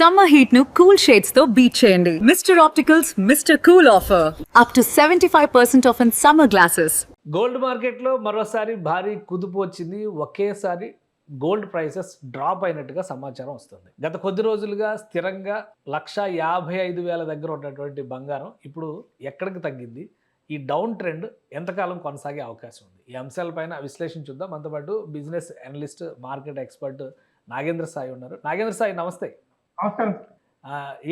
Summer heat ను cool shades తో beat చేయండి. Mister opticals mister cool offer up to 75% of in summer glasses. Gold మార్కెట్లో మరోసారి భారీ కుదుపు వచ్చింది. ఒకేసారి గోల్డ్ ప్రైసెస్ డ్రాప్ అయినట్టుగా సమాచారం వస్తుంది. గత కొద్ది రోజులుగా స్థిరంగా 1,55,000 దగ్గర ఉన్నటువంటి బంగారం ఇప్పుడు ఎక్కడికి తగ్గింది, ఈ డౌన్ ట్రెండ్ ఎంతకాలం కొనసాగే అవకాశం ఉంది, ఈ అంశాలపైన విశ్లేషణ చూద్దాం. మనతో పాటు business analyst, market expert Nagendra Sai ఉన్నారు. నాగేంద్ర సాయి, నమస్తే.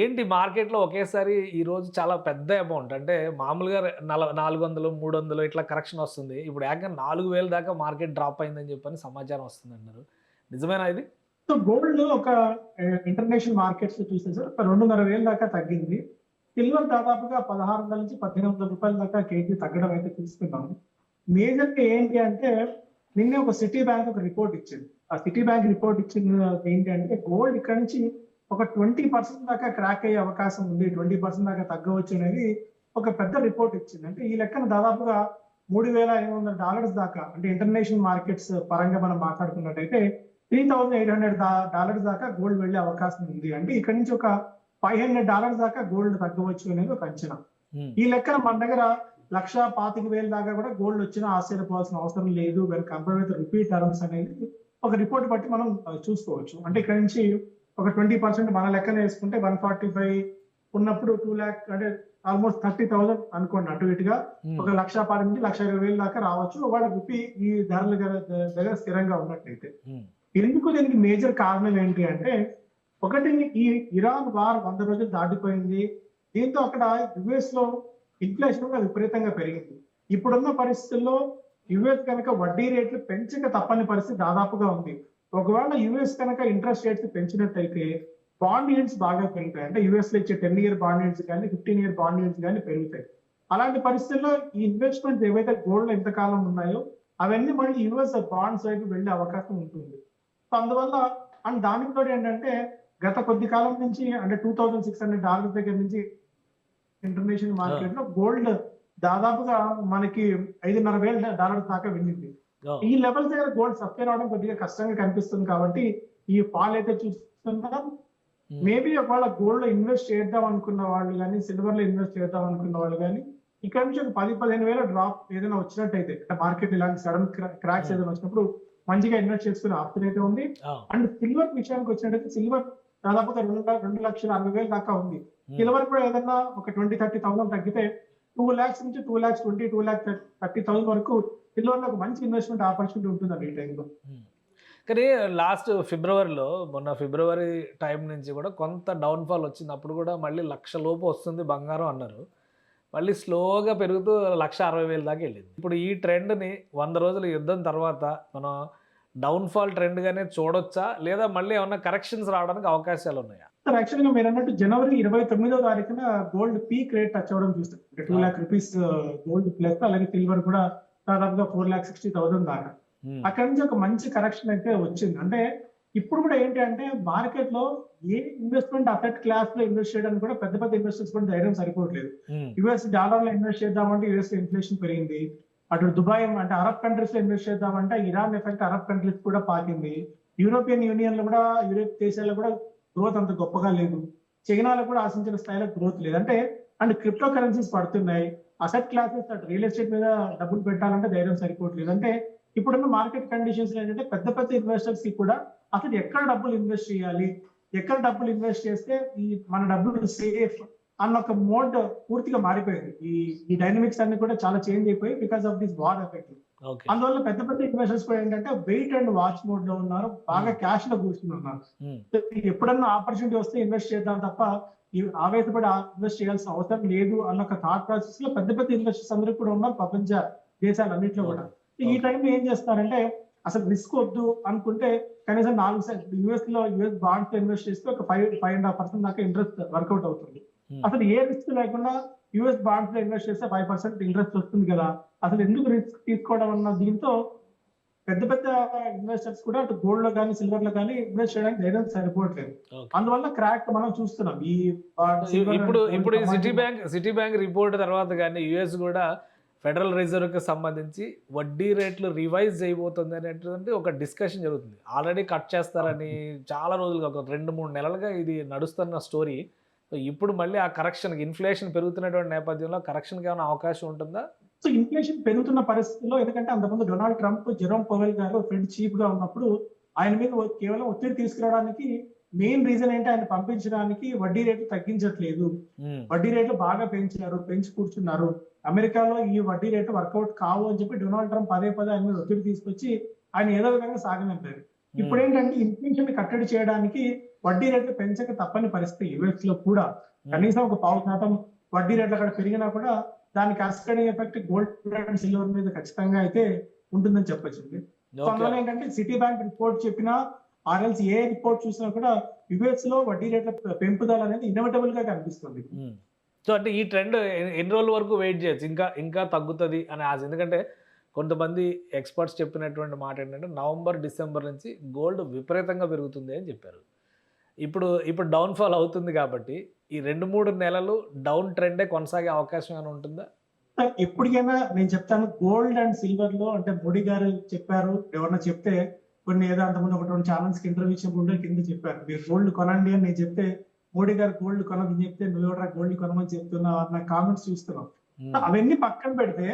ఏంటి మార్కెట్లో ఒకేసారి ఈరోజు చాలా పెద్ద అమౌంట్, అంటే మామూలుగా 400, 300 ఇట్లా కరెక్షన్ వస్తుంది. ఇప్పుడు ఏకంగా 4,000 దాకా మార్కెట్ డ్రాప్ అయిందని చెప్పని సమాచారం వస్తుంది అన్నారు. నిజమేనా ఇది? సో గోల్డ్ ఒక ఇంటర్నేషనల్ మార్కెట్స్ లో చూస్తే సార్ 2,500 దాకా తగ్గింది. సిల్వర్ దాదాపుగా 1,600 నుంచి 1,800 రూపాయల దాకా కేజీ తగ్గడం అయితే చూస్తున్నాము. మేజర్ గా ఏంటి అంటే నిన్నే ఒక సిటీ బ్యాంక్ ఒక రిపోర్ట్ ఇచ్చింది. ఆ సిటీ బ్యాంక్ రిపోర్ట్ ఇచ్చింది ఏంటి అంటే గోల్డ్ ఇక్కడ నుంచి ఒక 20% దాకా క్రాక్ అయ్యే అవకాశం ఉంది, 20% దాకా తగ్గవచ్చు అనేది ఒక పెద్ద రిపోర్ట్ ఇచ్చింది. అంటే ఈ లెక్కన దాదాపుగా $3,500 దాకా, అంటే ఇంటర్నేషనల్ మార్కెట్స్ పరంగా మనం మాట్లాడుకున్నట్టయితే $3,800 దాకా గోల్డ్ వెళ్లే అవకాశం ఉంది. అంటే ఇక్కడ నుంచి ఒక $500 దాకా గోల్డ్ తగ్గవచ్చు అనేది ఒక అంచనా. ఈ లెక్కన మన దగ్గర 1,25,000 దాకా కూడా గోల్డ్ వచ్చినా ఆశ్చర్యపోవాల్సిన అవసరం లేదు. కంపేర్ విత్ రిపీట్ టర్మ్స్ అనేది ఒక రిపోర్ట్ బట్టి మనం చూసుకోవచ్చు. అంటే ఇక్కడ నుంచి ఒక 20% మన లెక్కన వేసుకుంటే 145 ఉన్నప్పుడు 2 lakh, అంటే ఆల్మోస్ట్ 30,000 అనుకోండి అటు ఇటుగా, ఒక 1,10,000 నుంచి 1,20,000 దాకా రావచ్చు వాళ్ళ రూపీ ఈ ధరల దగ్గర స్థిరంగా ఉన్నట్టయితే. ఎందుకు దీనికి మేజర్ కారణం ఏంటి అంటే, ఒకటి ఈ ఇరాన్ వార్ 100 రోజులు దాటిపోయింది. దీంతో అక్కడ యుఎస్ లో ఇన్ఫ్లేషన్ కూడా విపరీతంగా పెరిగింది. ఇప్పుడున్న పరిస్థితుల్లో యుఎస్ కనుక వడ్డీ రేట్లు పెంచక తప్పని పరిస్థితి దాదాపుగా ఉంది. ఒకవేళ యుఎస్ కనుక ఇంట్రెస్ట్ రేట్స్ పెంచినట్టయితే బాండ్ ఈల్డ్స్ బాగా పెరుగుతాయి. అంటే యుఎస్ లో ఇచ్చే 10-year బాండ్ ఈల్డ్స్ కానీ 15-year బాండ్ ఈల్డ్స్ కానీ పెరుగుతాయి. అలాంటి పరిస్థితుల్లో ఈ ఇన్వెస్ట్మెంట్స్ ఏవైతే గోల్డ్ ఎంతకాలం ఉన్నాయో అవన్నీ మళ్ళీ యుఎస్ బాండ్స్ వైపు వెళ్లే అవకాశం ఉంటుంది. సో అందువల్ల అండ్ దానికి తోడు ఏంటంటే గత కొద్ది కాలం నుంచి, అంటే $2,600 దగ్గర నుంచి ఇంటర్నేషనల్ మార్కెట్ లో గోల్డ్ దాదాపుగా మనకి $5,500 దాకా వెళ్ళింది. ఈ లెవెల్స్ దగ్గర గోల్డ్ సస్టైన్ అవడం కొద్దిగా కష్టంగా కనిపిస్తుంది. కాబట్టి ఈ ఫాల్ అయితే చూస్తున్నాం. మేబీ ఒకవేళ గోల్డ్ లో ఇన్వెస్ట్ చేద్దాం అనుకున్న వాళ్ళు కానీ, సిల్వర్ లో ఇన్వెస్ట్ చేద్దాం అనుకున్న వాళ్ళు కానీ ఇక్కడ నుంచి ఒక 10,000-15,000 డ్రాప్ ఏదైనా వచ్చినట్టయితే, మార్కెట్ ఇలాంటి సడన్ క్రాక్స్ ఏదైనా వచ్చినప్పుడు మంచిగా ఇన్వెస్ట్ చేసుకునే ఆప్షన్ అయితే ఉంది. అండ్ సిల్వర్ విషయానికి వచ్చినట్టయితే సిల్వర్ దాదాపుగా 2,60,000 దాకా ఉంది. సిల్వర్ కూడా ఏదైనా ఒక 20,000-30,000 తగ్గితే 2 lakhs నుంచి 2,20,000, 2,30,000 వరకు సిల్వర్ లో ఒక మంచి ఇన్వెస్ట్మెంట్ ఆపర్చునిటీ ఉంటుందండి ఈ టైంలో. కానీ లాస్ట్ ఫిబ్రవరిలో, మొన్న ఫిబ్రవరి టైం నుంచి కూడా కొంత డౌన్ఫాల్ వచ్చింది. అప్పుడు కూడా మళ్ళీ 1,00,000 లోపు వస్తుంది బంగారం అన్నారు. మళ్ళీ స్లోగా పెరుగుతూ 1,60,000 దాకా వెళ్ళింది. ఇప్పుడు ఈ ట్రెండ్ని 100 రోజుల యుద్ధం తర్వాత మనం డౌన్ఫాల్ ట్రెండ్గానే చూడొచ్చా, లేదా మళ్ళీ ఏమన్నా కరెక్షన్స్ రావడానికి అవకాశాలు ఉన్నాయా? సార్ యాక్చువల్ గా మీరు అన్నట్టు జనవరి 29వ తారీఖున గోల్డ్ పీక్ రేట్ టచ్ అవ్వడం చూస్తాం. అంటే 2 lakh రూపీస్ గోల్డ్ ప్లస్, అలాగే సిల్వర్ కూడా దాదాపుగా 4,60,000 దాకా. అక్కడ నుంచి ఒక మంచి కరెక్షన్ అయితే వచ్చింది. అంటే ఇప్పుడు కూడా ఏంటి అంటే మార్కెట్ లో ఏ ఇన్వెస్ట్మెంట్ అసెట్ క్లాస్ లో ఇన్వెస్ట్ చేయడానికి కూడా పెద్ద పెద్ద ఇన్వెస్టర్స్ కూడా ధైర్యం సరిపోవట్లేదు. యుఎస్ డాలర్ లో ఇన్వెస్ట్ చేద్దామంటే యుఎస్ లో ఇన్ఫ్లేషన్ పెరిగింది. అటు దుబాయ్, అంటే అరబ్ కంట్రీస్ లో ఇన్వెస్ట్ చేద్దామంటే ఇరాన్ ఎఫెక్ట్ అరబ్ కంట్రీస్ కూడా పాకింది. యూరోపియన్ యూనియన్ లో కూడా, యూరోప్ దేశాల్లో కూడా గ్రోత్ అంత గొప్పగా లేదు. చైనాలో కూడా ఆశించిన స్థాయిలో గ్రోత్ లేదు. అంటే అండ్ క్రిప్టో కరెన్సీస్ పడుతున్నాయి. అసెట్ క్లాసెస్, అటు రియల్ ఎస్టేట్ మీద డబ్బులు పెట్టాలంటే ధైర్యం సరిపోవట్లేదు. అంటే ఇప్పుడున్న మార్కెట్ కండిషన్స్ ఏంటంటే పెద్ద పెద్ద ఇన్వెస్టర్స్ కి కూడా అసలు ఎక్కడ డబ్బులు ఇన్వెస్ట్ చేయాలి, ఎక్కడ డబ్బులు ఇన్వెస్ట్ చేస్తే ఈ మన డబ్బులు సేఫ్ అన్న ఒక మోడ్ పూర్తిగా మారిపోయింది. ఈ డైనమిక్స్ అన్ని కూడా చాలా చేంజ్ అయిపోయి because of this war effect. అందువల్ల పెద్ద పెద్ద ఇన్వెస్టర్స్ కూడా ఏంటంటే వెయిట్ అండ్ వాచ్ మోడ్ లో ఉన్నారు, బాగా క్యాష్ లో కూర్చుని ఉన్నారు. ఎప్పుడన్నా ఆపర్చునిటీ వస్తే ఇన్వెస్ట్ చేద్దాం తప్ప ఈ ఆవేశపడి ఇన్వెస్ట్ చేయాల్సిన అవసరం లేదు అన్న ఒక థాట్ ప్రాసెస్ లో పెద్ద పెద్ద ఇన్వెస్టర్స్ అందరూ కూడా ఉన్నారు ప్రపంచ దేశాలన్నింటిలో కూడా. ఈ టైంలో ఏం చేస్తారంటే అసలు రిస్క్ వద్దు అనుకుంటే కనీసం 4 యుఎస్ బాండ్స్ లో ఇన్వెస్ట్ చేస్తే ఒక 5.5% దాకా ఇంట్రెస్ట్ వర్కౌట్ అవుతుంది. అసలు ఏ రిస్క్ లేకుండా యుఎస్ బాండ్స్ లో ఇన్వెస్ట్ చేస్తే 5% ఇంట్రెస్ట్ వస్తుంది కదా, అసలు ఎందుకు రిస్క్ తీసుకోవడం అన్న దీంతో పెద్ద పెద్ద ఇన్వెస్టర్స్ కూడా అటు గోల్డ్ లో కానీ సిల్వర్ లో కానీ ఇన్వెస్ట్ చేయడానికి ధైర్యం సరిపోవట్లేదు. అందువల్ల క్రాక్ మనం చూస్తున్నాం. ఇప్పుడు సిటీ బ్యాంక్ రిపోర్ట్ తర్వాత కానీ యుఎస్ కూడా ఫెడరల్ రిజర్వ్కి సంబంధించి వడ్డీ రేట్లు రివైజ్ చేయబోతుంది అనేటువంటి ఒక డిస్కషన్ జరుగుతుంది. ఆల్రెడీ కట్ చేస్తారని చాలా రోజులుగా ఒక 2-3 నెలలుగా ఇది నడుస్తున్న స్టోరీ. సో ఇప్పుడు మళ్ళీ ఆ కరెక్షన్కి ఇన్ఫ్లేషన్ పెరుగుతున్నటువంటి నేపథ్యంలో కరెక్షన్కి ఏమైనా అవకాశం ఉంటుందా? సో ఇన్ఫ్లేషన్ పెరుగుతున్న పరిస్థితుల్లో, ఎందుకంటే అంతకుముందు డొనాల్డ్ ట్రంప్, జెరోమ్ పవెల్ గారు ఫెడ్ చీఫ్ గా ఉన్నప్పుడు ఆయన మీద కేవలం ఒత్తిడి తీసుకురావడానికి మెయిన్ రీజన్ ఏంటి, ఆయన పంపించడానికి వడ్డీ రేట్లు తగ్గించట్లేదు, వడ్డీ రేట్లు బాగా పెంచి కూర్చున్నారు, అమెరికాలో ఈ వడ్డీ రేటు వర్కౌట్ కావు అని చెప్పి డొనాల్డ్ ట్రంప్ పదే ఆయన మీద ఒత్తిడి తీసుకొచ్చి ఆయన ఏదో విధంగా సాగనంపారు. ఇప్పుడు ఏంటంటే ఇన్ఫ్లేషన్ కట్టడి చేయడానికి వడ్డీ రేట్లు పెంచక తప్పని పరిస్థితి. యుఎస్ లో కూడా కనీసం ఒక 0.5% వడ్డీ రేట్లు అక్కడ పెరిగినా కూడా దాని cascading effect gold and silver మీద ఖచ్చితంగా అయితే ఉంటుందని చెప్పొచ్చు. అందువల్ల ఏంటంటే సిటీ బ్యాంక్ రిపోర్ట్ చెప్పినా, ఆర్ఎల్స్ ఏ రిపోర్ట్ చూసినా కూడా యుఎస్ లో వడ్డీ రేట్ల పెంపుదల అనేది ఇన్ఎవిటబుల్ గా కనిపిస్తుంది. సో అంటే ఈ ట్రెండ్ ఎన్ని రోజుల వరకు వెయిట్ చేయొచ్చు, ఇంకా తగ్గుతుంది అని ఆశ? ఎందుకంటే కొంతమంది ఎక్స్పర్ట్స్ చెప్పినటువంటి మాట ఏంటంటే నవంబర్-డిసెంబర్ నుంచి గోల్డ్ విపరీతంగా పెరుగుతుంది అని చెప్పారు. ఇప్పుడు డౌన్ఫాల్ అవుతుంది కాబట్టి ఈ 2-3 నెలలు డౌన్ ట్రెండే కొనసాగే అవకాశం ఏమైనా ఉంటుందా? ఎప్పటికైనా నేను చెప్తాను, గోల్డ్ అండ్ సిల్వర్ లో అంటే మోడీ గారు చెప్పారు, ఎవరన్నా చెప్తే కొన్ని ఏదో అంతకుముందు ఒక 2 ఛానల్స్ కి ఇంటర్వ్యూ ఇచ్చినప్పుడు కింద చెప్పారు, మీరు గోల్డ్ కొనండి అని నేను చెప్తే మోడీ గారు గోల్డ్ కొనదని చెప్తే నువ్వెవరా గోల్డ్ కొనమని చెప్తున్నావు అన్న కామెంట్స్ చూస్తున్నాం. అవన్నీ పక్కన పెడితే,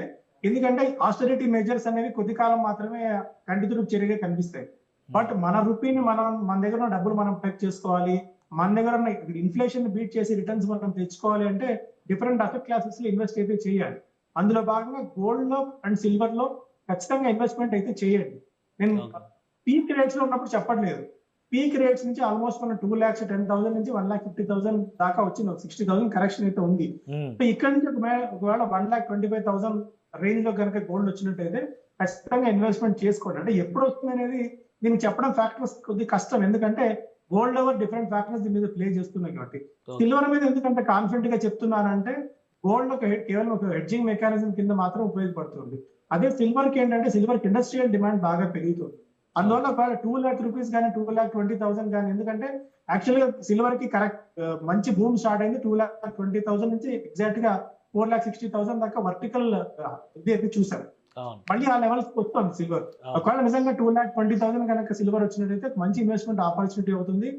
ఎందుకంటే ఆస్టెరిటీ మెజర్స్ అనేవి కొద్ది కాలం మాత్రమే కంటితుడుపు చర్యగా కనిపిస్తాయి. బట్ మన రూపీని మన దగ్గర ఉన్న డబ్బులు మనం ప్రొటెక్ట్ చేసుకోవాలి, మన దగ్గర ఉన్న ఇన్ఫ్లేషన్ బీట్ చేసి రిటర్న్స్ మనం తెచ్చుకోవాలి అంటే డిఫరెంట్ అసెట్ క్లాసెస్ లో ఇన్వెస్ట్ అయితే చేయాలి. అందులో భాగంగా గోల్డ్ లో అండ్ సిల్వర్ లో ఖచ్చితంగా ఇన్వెస్ట్మెంట్ అయితే చేయండి. నేను పీక్ రేట్స్ లో ఉన్నప్పుడు చెప్పట్లేదు, పీక్ రేట్స్ నుంచి ఆల్మోస్ట్ మన 2,10,000 నుంచి 1,50,000 దాకా వచ్చింది, 60,000 కరెక్షన్ అయితే ఉంది. ఇక్కడ నుంచి ఒకవేళ 1,25,000 రేంజ్ లో కనుక గోల్డ్ వచ్చినట్టయితే ఖచ్చితంగా ఇన్వెస్ట్మెంట్ చేసుకోండి. అంటే ఎప్పుడు వస్తుంది అనేది దీనికి చెప్పడం ఫ్యాక్టర్స్ కొద్దిగా కష్టం, ఎందుకంటే గోల్డ్ ఓవర్ డిఫరెంట్ ఫ్యాక్టర్స్ దీని మీద ప్లే చేస్తున్నాయి కాబట్టి. సిల్వర్ మీద ఎందుకంటే కాన్ఫిడెంట్ గా చెప్తున్నానంటే గోల్డ్ కేవలం ఒక హెడ్జింగ్ మెకానిజం కింద మాత్రం ఉపయోగపడుతుంది. అదే సిల్వర్ కి ఏంటంటే సిల్వర్ కి ఇండస్ట్రియల్ డిమాండ్ బాగా పెరుగుతుంది. అందువల్ల ఒకవేళ 2 lakh రూపీస్ కానీ 2,20,000 కానీ, ఎందుకంటే యాక్చువల్ గా సిల్వర్ కి కరెక్ట్ మంచి బూమ్ స్టార్ట్ అయింది 2,20,000 నుంచి ఎగ్జాక్ట్ గా 4,60,000 దాకా వర్టికల్ ఇది అయితే చూసారు. మళ్ళీ ఆ లెవెల్స్ వస్తుంది సిల్వర్. ఒకవేళ నిజంగా 2,20,000 కనుక సిల్వర్ వచ్చినట్టయితే మంచి ఇన్వెస్ట్మెంట్ ఆపర్చునిటీ అవుతుంది.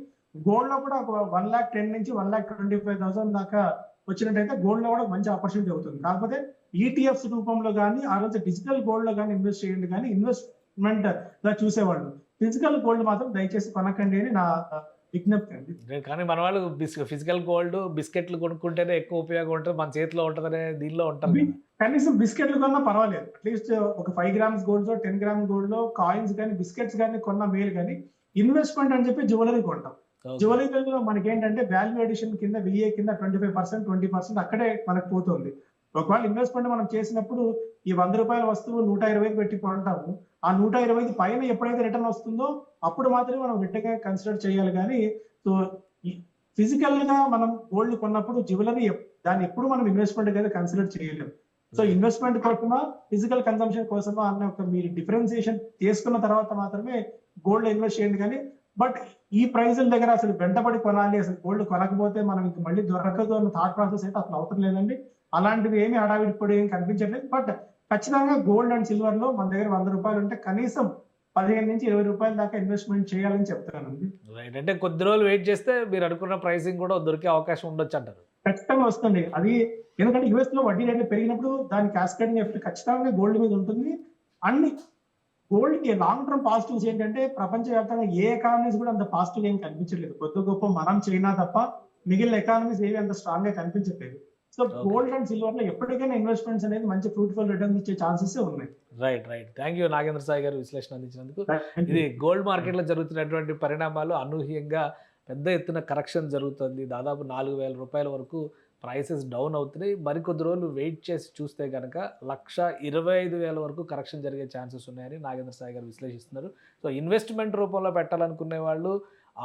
గోల్డ్ లో కూడా ఒక 1,10,000 నుంచి 1,25,000 దాకా వచ్చినట్టయితే గోల్డ్ లో కూడా మంచి ఆపర్చునిటీ అవుతుంది. కాకపోతే ఈటీఎఫ్స్ రూపంలో కానీ, ఆ రోజు డిజిటల్ గోల్డ్ లో కానీ ఇన్వెస్ట్ చేయండి, కానీ ఇన్వెస్ట్మెంట్ గా చూసేవాళ్ళు ఫిజికల్ గోల్డ్ మాత్రం దయచేసి కొనకండి అని నా విజ్ఞప్తి అండి. కానీ మన వాళ్ళు ఫిజికల్ గోల్డ్ బిస్కెట్లు కొనుక్కుంటేనే ఎక్కువ ఉపయోగం ఉంటుంది, మన చేతిలో ఉంటుందనే దీనిలో ఉంటుంది. కనీసం బిస్కెట్లు కొన్నా పర్వాలేదు, అట్లీస్ట్ ఒక 5 grams గోల్డ్ లో 10 grams గోల్డ్ లో కాయిన్స్ కానీ బిస్కెట్స్ కానీ కొన్న మేలు. కానీ ఇన్వెస్ట్మెంట్ అని చెప్పి జ్యువెలరీ కొంటాం. జ్యువెలరీలో మనకి ఏంటంటే వాల్యూ అడిషన్ కింద VA కింద 25%, 20% అక్కడే మనకు పోతుంది. ఒకవేళ ఇన్వెస్ట్మెంట్ మనం చేసినప్పుడు ఈ 100 రూపాయల వస్తువు 120 పెట్టి కొంటాము, ఆ 120 పైన ఎప్పుడైతే రిటర్న్ వస్తుందో అప్పుడు మాత్రమే మనం రిటర్న్ గా కన్సిడర్ చేయాలి. కానీ సో ఫిజికల్ గా మనం గోల్డ్ కొన్నప్పుడు జ్యువెలరీ దాన్ని ఎప్పుడు మనం ఇన్వెస్ట్మెంట్ అయితే కన్సిడర్ చేయలేము. సో ఇన్వెస్ట్మెంట్ కోసమా ఫిజికల్ కన్సంప్షన్ కోసమా అన్న ఒక మీరు డిఫరెన్సియేషన్ చేసుకున్న తర్వాత మాత్రమే గోల్డ్ ఇన్వెస్ట్ చేయండి. కానీ బట్ ఈ ప్రైజుల దగ్గర అసలు వెంటబడి కొనాలి, అసలు గోల్డ్ కొనకపోతే మనం ఇంక మళ్ళీ దొరకదు అన్న థాట్ ప్రాసెస్ అయితే అసలు అవసరం లేదండి. అలాంటివి ఏమి హడావిడి కూడా ఏం కనిపించట్లేదు. బట్ ఖచ్చితంగా గోల్డ్ అండ్ సిల్వర్ లో మన దగ్గర 100 రూపాయలు ఉంటే కనీసం 15 నుంచి 20 రూపాయల దాకా ఇన్వెస్ట్మెంట్ చేయాలని చెప్తానండి. రైట్, అంటే కొద్ది రోజులు వెయిట్ చేస్తే మీరు అనుకున్న ప్రైసింగ్ కూడా దొరికే అవకాశం ఉండొచ్చు అంటారు. ఖచ్చితంగా వస్తుంది అది, ఎందుకంటే యుఎస్ లో వడ్డీ రేట్లు పెరిగినప్పుడు దాని క్యాస్కేడింగ్ ఎఫెక్ట్ ఖచ్చితంగా గోల్డ్ మీద ఉంటుంది. అన్ని గోల్డ్ కి లాంగ్ టర్మ్ పాజిటివ్స్ ఏంటంటే ప్రపంచవ్యాప్తంగా ఏ ఎకానమీస్ కూడా అంత పాజిటివ్ ఏం కనిపించలేదు. కొద్ది గొప్ప మనం చైనా తప్ప మిగిలిన ఎకానమీస్ ఏవి అంత స్ట్రాంగ్ గా కనిపించట్లేదు. సో గోల్డ్ అండ్ సిల్వర్ లో ఎప్పటికైనా ఇన్వెస్ట్మెంట్స్ అనేది మంచి ఫ్రూట్ఫుల్ రిటర్న్స్ ఇచ్చే ఛాన్సెస్ ఉన్నాయి. Right. Thank you Nagendra Sai గారు విశ్లేషణ అందించినందుకు. ఇది గోల్డ్ మార్కెట్ లో జరుగుతున్నటువంటి పరిణామాలు, అనూహ్యంగా పెద్ద ఎత్తున కరెక్షన్ జరుగుతుంది. దాదాపు 4,000 రూపాయల వరకు ప్రైసెస్ డౌన్ అవుతున్నాయి. మరికొద్ది రోజులు వెయిట్ చేసి చూస్తే కనుక 1,25,000 వరకు కరెక్షన్ జరిగే ఛాన్సెస్ ఉన్నాయని నాగేంద్ర సాయి గారు విశ్లేషిస్తున్నారు. సో ఇన్వెస్ట్మెంట్ రూపంలో పెట్టాలనుకునే వాళ్ళు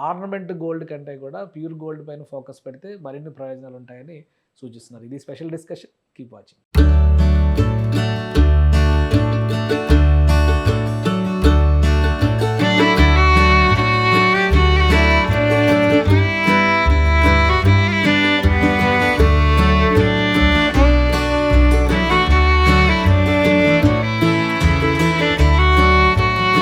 ఆర్నమెంట్ గోల్డ్ కంటే కూడా ప్యూర్ గోల్డ్ పైన ఫోకస్ పెడితే మరిన్ని ప్రయోజనాలు ఉంటాయని సూచిస్తున్నారు. ఇది స్పెషల్ డిస్కషన్. Keep watching.